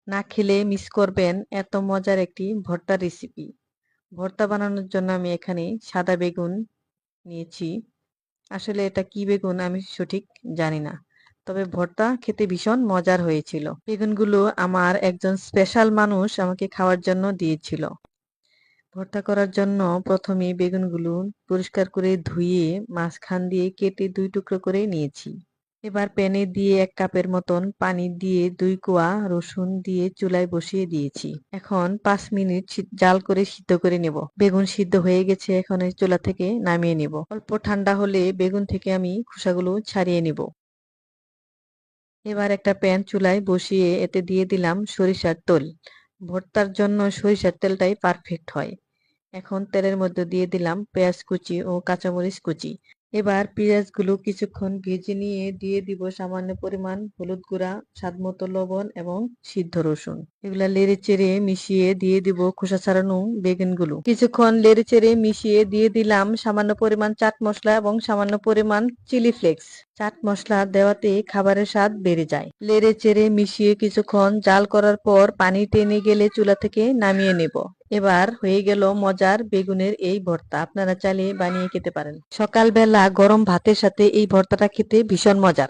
না খেলে মিস করবেন এত মজার একটি ভর্তার রেসিপি। ভর্তা বানানোর জন্য আমি এখানে সাদা বেগুন নিয়েছি। আসলে এটা কি বেগুন আমি সঠিক জানি না। তবে ভর্তা খেতে ভীষণ মজার হয়েছিল। বেগুনগুলো আমার একজন স্পেশাল মানুষ আমাকে খাওয়ার জন্য দিয়েছিল। ভর্তা করার জন্য প্রথমে বেগুনগুলো পরিষ্কার করে ধুয়ে মাঝখান দিয়ে কেটে ২ টুকরো করে নিয়েছি। এবার প্যানে দিয়ে ১ কাপের মতন পানি দিয়ে ২ কোয়া রসুন দিয়ে চুলায় বসিয়ে দিয়েছি। এখন ৫ মিনিট জাল করে সিদ্ধ করে নেব। বেগুন সিদ্ধ হয়ে গেছে, এখন এই চুলা থেকে নামিয়ে নেব। অল্প ঠান্ডা হলে বেগুন থেকে আমি খোসাগুলো ছাড়িয়ে নেব। এবার একটা প্যান চুলায় বসিয়ে এতে দিয়ে দিলাম সরিষার তেল। ভর্তার জন্য সরিষার তেলটাই পারফেক্ট হয়। এখন তেলের মধ্যে দিয়ে দিলাম পেঁয়াজ কুচি ও কাঁচামরিচ কুচি। এবার পেঁয়াজগুলো কিছুক্ষণ ভেজে নিয়ে দিয়ে দিব সামান্য পরিমাণ হলুদ গুঁড়া, স্বাদমতো লবণ এবং সিদ্ধ রসুন। এগুলা নেড়ে চেড়ে মিশিয়ে দিয়ে দিব খোসা ছাড়ানো বেগুনগুলো। কিছুক্ষণ নেড়ে চেড়ে মিশিয়ে দিয়ে দিলাম সামান্য পরিমাণ চাট মশলা এবং সামান্য পরিমাণ চিলি ফ্লেক্স। চাট মশলা দেওয়াতে খাবারের স্বাদ বেড়ে যায়। নেড়ে চেড়ে মিশিয়ে কিছুক্ষণ জাল করার পর পানি টেনে গেলে চুলা থেকে নামিয়ে নেব। এবার হয়ে গেল মজার বেগুনের এই ভর্তা। আপনারা চাইলে বানিয়ে খেতে পারেন। সকালবেলা গরম ভাতের সাথে এই ভর্তাটা খেতে ভীষণ মজার।